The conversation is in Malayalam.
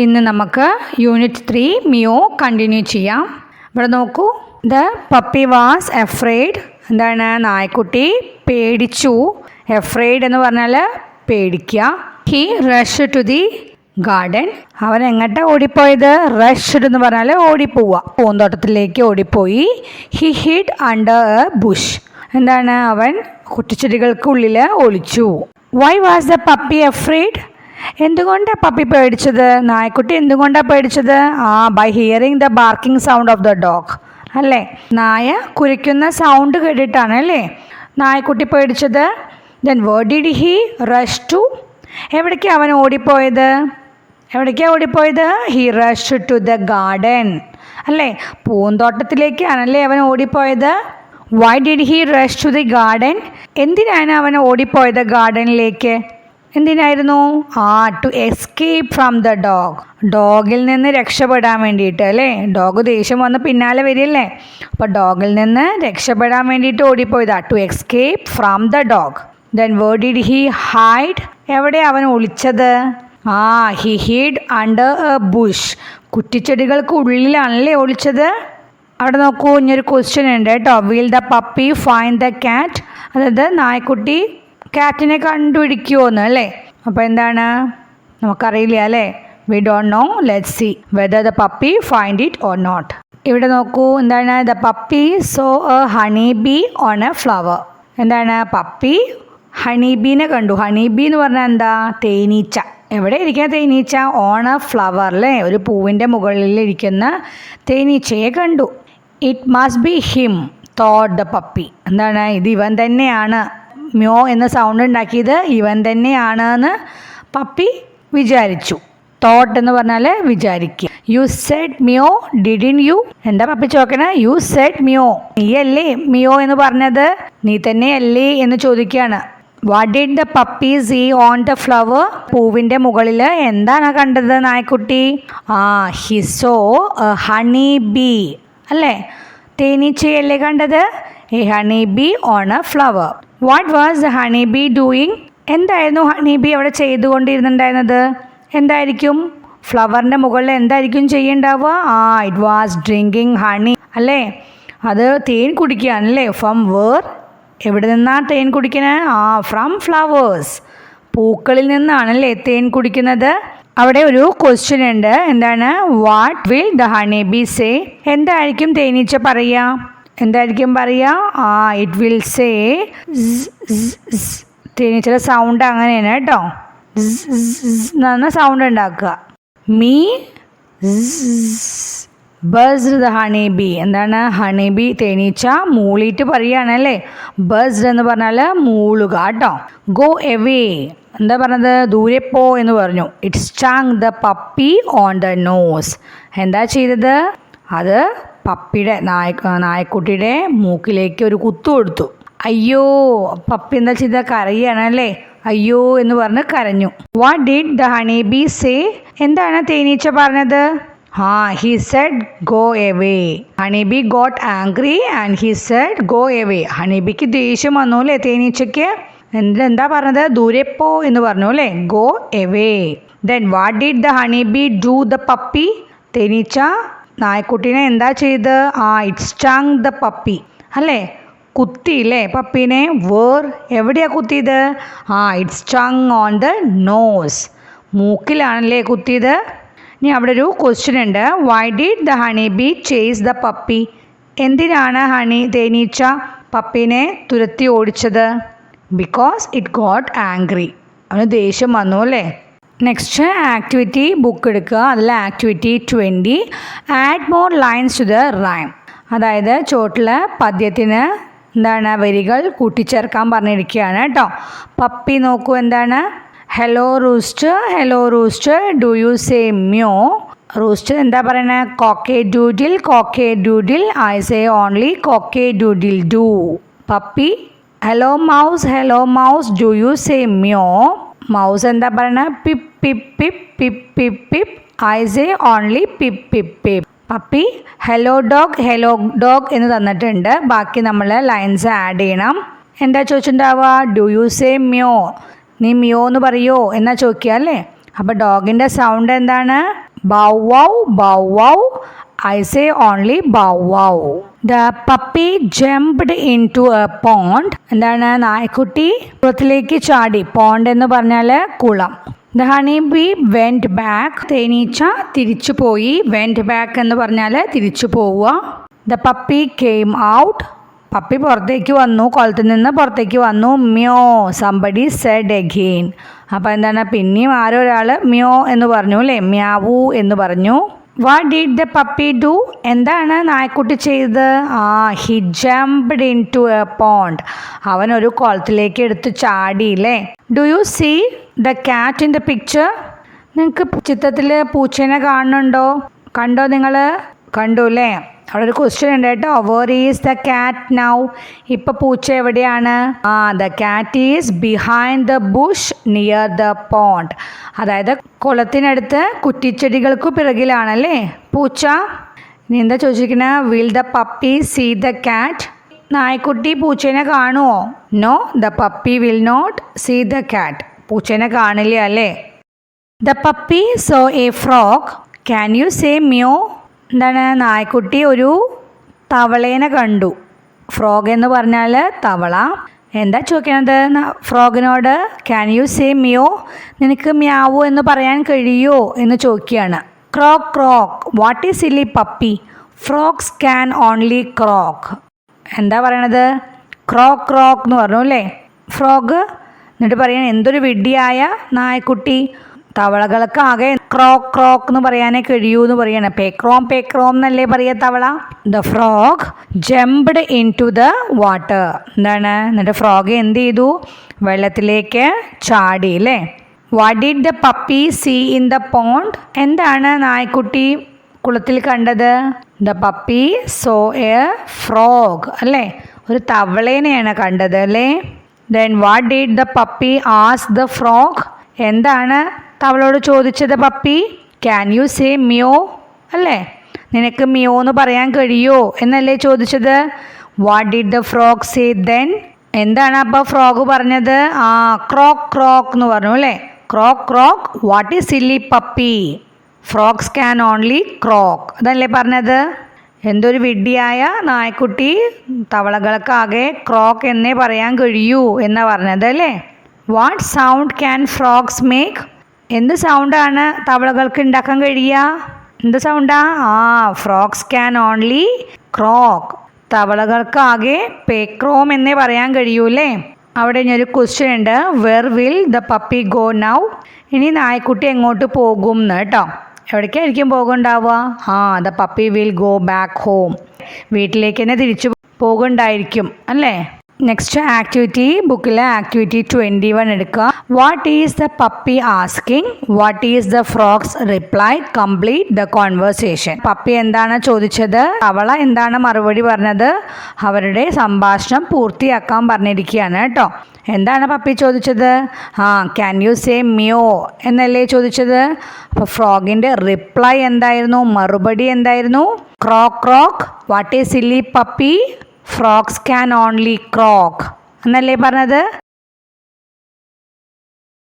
ഇന്ന് നമുക്ക് യൂണിറ്റ് 3 മിയോ കണ്ടിന്യൂ ചെയ്യാം. ഇവിടെ നോക്കൂ. The puppy was afraid. എന്താണ്? നായ്ക്കുട്ടി പേടിച്ചു. എഫ്രെയ്ഡ് എന്ന് പറഞ്ഞാൽ പേടിക്കുക. He rush to the garden. അവൻ എങ്ങോട്ടാണ് ഓടിപ്പോയത്? റഷ്ഡ് എന്ന് പറഞ്ഞാൽ ഓടിപ്പോവുക, പൂന്തോട്ടത്തിലേക്ക് ഓടിപ്പോയി. He hid under a bush. എന്താണ്? അവൻ കുറ്റിച്ചെടികൾക്കുള്ളിൽ ഒളിച്ചു. Why was the puppy afraid? എന്തുകൊണ്ടാണ് പപ്പി പേടിച്ചത്? നായ്ക്കുട്ടി എന്തുകൊണ്ടാണ് പേടിച്ചത്? By hearing the barking sound of the dog. അല്ലേ? നായ കുരയ്ക്കുന്ന സൗണ്ട് കേട്ടിട്ടാണ് അല്ലേ നായ്ക്കുട്ടി പേടിച്ചത്. Then where did he rush to? എവിടേക്കാണ് അവൻ ഓടിപ്പോയത്? He rush to the garden. അല്ലേ? പൂന്തോട്ടത്തിലേക്കാണല്ലേ അവൻ ഓടിപ്പോയത്. Why did he rush to the garden? എന്തിനാണ് അവൻ ഓടിപ്പോയത് ഗാർഡനിലേക്ക്? എന്തിനായിരുന്നു? To escape from the dog. ഡോഗിൽ നിന്ന് രക്ഷപ്പെടാൻ വേണ്ടിയിട്ട് അല്ലേ? ഡോഗ് ദേഷ്യം വന്ന് പിന്നാലെ വരില്ലേ? അപ്പോൾ ഡോഗിൽ നിന്ന് രക്ഷപ്പെടാൻ വേണ്ടിയിട്ട് ഓടിപ്പോയതാ. To escape from the dog. Then where did he hide? എവിടെ അവൻ ഒളിച്ചത്? He hid under a bush. കുറ്റിച്ചെടികൾക്ക് ഉള്ളിലാണല്ലേ ഒളിച്ചത്. അവിടെ നോക്കൂ, ഇനിയൊരു ക്വസ്റ്റ്യൻ ഉണ്ട് കേട്ടോ. Will the puppy find the cat? അതായത് നായ്ക്കുട്ടി ക്യാറ്റിനെ കണ്ടുപിടിക്കുമോ എന്ന് അല്ലേ? അപ്പോൾ എന്താണ്? നമുക്കറിയില്ല അല്ലേ? We don't know. Let's see whether the puppy find it or not. ഇവിടെ നോക്കൂ, എന്താണ്? The puppy saw a honey bee on a flower. എന്താണ്? പപ്പി ഹണി ബീനെ കണ്ടു. ഹണി ബീ എന്ന് പറഞ്ഞാൽ എന്താ? തേനീച്ച. എവിടെ ഇരിക്കുന്ന തേനീച്ച? ഓൺ എ ഫ്ലവർ അല്ലേ? ഒരു പൂവിൻ്റെ മുകളിൽ ഇരിക്കുന്ന തേനീച്ചയെ കണ്ടു. It must be him thought the puppy. എന്താണ്? ഇത് ഇവൻ തന്നെയാണ്. മ്യോ എന്ന സൗണ്ട് ഉണ്ടാക്കിയത് ഇവൻ തന്നെയാണ് എന്ന് പപ്പി വിചാരിച്ചു. തോട്ട് എന്ന് പറഞ്ഞാൽ വിചാരിക്കുക. You said meow didn't you? എന്താ പപ്പി ചോദിക്കണേ? You said meow. നീയല്ലേ മ്യോ എന്ന് പറഞ്ഞത്? നീ തന്നെയല്ലേ എന്ന് ചോദിക്കുകയാണ്. What did the puppy see on the flower? പൂവിൻ്റെ മുകളിൽ എന്താണ് കണ്ടത് നായ്ക്കുട്ടി? He saw honey bee. അല്ലേ? തേനീച്ചയല്ലേ കണ്ടത്? A honey bee on a flower. What was the honey bee doing? എന്തായിരുന്നു ഹണി ബീ അവിടെ ചെയ്തുകൊണ്ടിരുന്നുണ്ടായിരുന്നത്? എന്തായിരിക്കും? ഫ്ലവറിൻ്റെ മുകളിൽ എന്തായിരിക്കും ചെയ്യേണ്ടാവുക? It was drinking honey. അല്ലേ? അത് തേൻ കുടിക്കുകയാണല്ലേ. From where? എവിടെ നിന്നാണ് തേൻ കുടിക്കുന്നത്? From flowers. പൂക്കളിൽ നിന്നാണല്ലേ തേൻ കുടിക്കുന്നത്. അവിടെ ഒരു ക്വസ്റ്റ്യൻ ഉണ്ട്. എന്താണ്? What will the honey bee say? എന്തായിരിക്കും തേനീച്ച പറയുക? It will say. തേനീച്ചയുടെ സൗണ്ട് അങ്ങനെയാണ് കേട്ടോ. എന്ന സൗണ്ട് ഉണ്ടാക്കുക. Me buzzed the honey bee. എന്താണ്? ഹണി ബീ തേനീച്ച മൂളിയിട്ട് പറയുകയാണല്ലേ. ബസ്ഡ് എന്ന് പറഞ്ഞാൽ മൂളുക കേട്ടോ. Go away. എന്താ പറഞ്ഞത്? ദൂരെ പോ എന്ന് പറഞ്ഞു. It stung the puppy on the nose. എന്താ ചെയ്തത്? അത് പപ്പിയുടെ നായ്ക്കുട്ടിയുടെ മൂക്കിലേക്ക് ഒരു കുത്തു കൊടുത്തു. അയ്യോ! പപ്പി എന്താ ചെയ്ത? കരയുകയാണല്ലേ. അയ്യോ എന്ന് പറഞ്ഞ് കരഞ്ഞു. What did the honey bee say? എന്താണ് തേനീച്ച പറഞ്ഞത്? He said go away. Honey B got angry and he said go away. Honey beak ദേഷ്യം വന്നു അല്ലേ തേനീച്ചയ്ക്ക്. എന്താ പറഞ്ഞത്? ദൂരെ പോ എന്ന് പറഞ്ഞു അല്ലേ. Go away. Then what did the honey bee do the puppy? തേനീച്ച നായ്ക്കുട്ടീനെ എന്താ ചെയ്ത്? It stung the puppy. അല്ലേ? കുത്തിയില്ലേ പപ്പീനെ. വേർ? എവിടെയാണ് കുത്തിയത്? It stung on the nose. മൂക്കിലാണല്ലേ കുത്തിയത്. ഇനി അവിടെ ഒരു ക്വസ്റ്റ്യൻ ഉണ്ട്. Why did the honey bee chase the puppy? എന്തിനാണ് തേനീച്ച പപ്പീനെ തുരത്തി ഓടിച്ചത്? Because it got angry. അവന് ദേഷ്യം വന്നു അല്ലേ. നെക്സ്റ്റ് ആക്ടിവിറ്റി ബുക്ക് എടുക്കുക. അതിൽ activity 20 add more lines to the rhyme. അതായത് ചോട്ടിൽ പദ്യത്തിന് എന്താണ് വരികൾ കൂട്ടിച്ചേർക്കാൻ പറഞ്ഞിരിക്കുകയാണ് കേട്ടോ. പപ്പി നോക്കൂ, എന്താണ്? Hello rooster do you say meow? Rooster എന്താ പറയണേ? Cock a doodle I say only cock a doodle doo. Puppy hello mouse do you say meow? Mouse എന്താ പറയണേ? Pip pip pip pip pip pip I say only pip pip pip. Puppy hello dog എന്ന് തന്നിട്ടുണ്ട്. ബാക്കി നമ്മൾ ലൈൻസ് ആഡ് ചെയ്യണം. എന്താ ചോദിച്ചിട്ടുണ്ടാവുക? Do you say meow? നീ മ്യോ എന്ന് പറയുമോ എന്നാ ചോദിക്കുക അല്ലേ. അപ്പോൾ ഡോഗിൻ്റെ സൗണ്ട് എന്താണ്? Bow wow bow wow. I say only bow wow. The puppy jumped into a pond. എന്താണ്? നായ്ക്കുട്ടി കുളത്തിലേക്ക് ചാടി. പോണ്ട് എന്ന് പറഞ്ഞാൽ കുളം. The honeybee went back. തേനീച്ച തിരിച്ചു പോയി. went back എന്ന് പറഞ്ഞാൽ തിരിച്ചു പോവുക. The puppy came out. Puppy പുറത്തേക്ക് വന്നു, കുളത്തിൽ നിന്ന് പുറത്തേക്ക് വന്നു. മ്യോ, somebody said again. അപ്പോൾ എന്താണ്? പിന്നെയും ആരോ ഒരാൾ മ്യോ എന്ന് പറഞ്ഞു അല്ലേ? മ്യാവൂ എന്ന് പറഞ്ഞു. What did the puppy do? എന്താണ് നായ്ക്കുട്ടി ചെയ്തത്? He jumped into a pond. അവൻ ഒരു കുളത്തിലേക്ക് എടുത്ത് ചാടിയില്ലേ? Do you see the cat in the picture? നിങ്ങൾക്ക് ചിത്രത്തിൽ പൂച്ചേനെ കാണുന്നുണ്ടോ? കണ്ടോ നിങ്ങൾ? കണ്ടു അല്ലേ? അവിടെ ഒരു ക്വസ്റ്റ്യൻ ഉണ്ട് കേട്ടോ. Where is the cat now? ഇപ്പം പൂച്ച എവിടെയാണ്? The cat is behind the bush near the pond. അതായത് കുളത്തിനടുത്ത് കുറ്റിച്ചെടികൾക്ക് പിറകിലാണല്ലേ പൂച്ച. ഇനി എന്താ ചോദിച്ചിരിക്കുന്നത്? Will the puppy see the cat? നായ്ക്കുട്ടി പൂച്ചേനെ കാണുമോ? No, the puppy will not see the cat. പൂച്ചേനെ കാണില്ല അല്ലേ? The puppy saw a frog. Can you say meow? എന്താണ്? നായ്ക്കുട്ടി ഒരു തവളേനെ കണ്ടു. ഫ്രോഗ് എന്ന് പറഞ്ഞാൽ തവള. എന്താ ചോദിക്കണത് ഫ്രോഗിനോട്? Can you say meow? നിനക്ക് മ്യാവു എന്ന് പറയാൻ കഴിയുമോ എന്ന് ചോദിക്കുകയാണ്. Croak croak. What is silly puppy? Frogs can only croak. എന്താ പറയണത്? ക്രോക്ക് ക്രോക്ക് എന്ന് പറഞ്ഞു അല്ലേ ഫ്രോഗ്. എന്നിട്ട് പറയണ എന്തൊരു വിഡ്ഢിയായ നായ്ക്കുട്ടി. തവളകൾക്ക് ആകെ ക്രോക്ക് ക്രോക്ക് എന്ന് പറയാനേ കഴിയൂ എന്ന് പറയണ. പേക്രോം പേക്രോം എന്നല്ലേ പറയുക തവള. The frog jumped into the water. എന്താണ്? എന്നിട്ട് ഫ്രോഗ് എന്ത് ചെയ്തു? വെള്ളത്തിലേക്ക് ചാടി അല്ലേ? What did the puppy see in the pond? എന്താണ് നായ്ക്കുട്ടി കുളത്തിൽ കണ്ടത്? The puppy saw a frog അല്ലേ? ഒരു തവളേനെയാണ് കണ്ടത് അല്ലേ? Then what did the puppy ask the frog? എന്താണ് തവളോട് ചോദിച്ചത് പപ്പി? ക്യാൻ യു സേ മ്യോ അല്ലേ? നിനക്ക് മ്യോ എന്ന് പറയാൻ കഴിയുമോ എന്നല്ലേ ചോദിച്ചത്? What did the frog say then? എന്താണ് അപ്പോൾ ഫ്രോഗ് പറഞ്ഞത്? ക്രോക്ക് ക്രോക്ക് എന്ന് പറഞ്ഞു അല്ലേ? Croak croak. What is silly puppy? Frogs can only croak. അതല്ലേ പറഞ്ഞത്? എന്തൊരു വിഡ്ഢിയായ നായ്ക്കുട്ടി, തവളകൾക്കാകെ ക്രോക്ക് എന്നേ പറയാൻ കഴിയൂ എന്നാണ് പറഞ്ഞത് അല്ലേ? What sound can frogs make? എന്ത് സൗണ്ടാണ് തവളകൾക്ക് ഉണ്ടാക്കാൻ കഴിയുക? എന്ത് സൗണ്ടാ? Frogs can only croak. തവളകൾക്കാകെ പേക്രോം എന്നേ പറയാൻ കഴിയൂലേ? അവിടെ ഇനിയൊരു ക്വസ്റ്റ്യൻ ഉണ്ട്. Where will the puppy go now? ഇനി നായ്ക്കുട്ടി എങ്ങോട്ട് പോകും എന്ന് കേട്ടോ. എവിടേക്കായിരിക്കും പോകുന്നുണ്ടാവുക? The puppy will go back home. വീട്ടിലേക്ക് തന്നെ തിരിച്ചു പോകുന്നുണ്ടായിരിക്കും അല്ലേ? നെക്സ്റ്റ് ആക്ടിവിറ്റി, ബുക്കിലെ ആക്ടിവിറ്റി 21 എടുക്കുക. What is the puppy asking? What is the frogs reply? Complete the conversation. Puppy എന്താണ് ചോദിച്ചത്? തവള എന്താണ് മറുപടി പറഞ്ഞത്? അവരുടെ സംഭാഷണം പൂർത്തിയാക്കാൻ പറഞ്ഞിരിക്കുകയാണ് കേട്ടോ. എന്താണ് പപ്പി ചോദിച്ചത്? ക്യാൻ യു സേ മ്യോ എന്നല്ലേ ചോദിച്ചത്. അപ്പോൾ ഫ്രോഗിൻ്റെ റിപ്ലൈ എന്തായിരുന്നു? മറുപടി എന്തായിരുന്നു? Croak croak. What is silly puppy? Frogs can only croak എന്നല്ലേ പറഞ്ഞത്.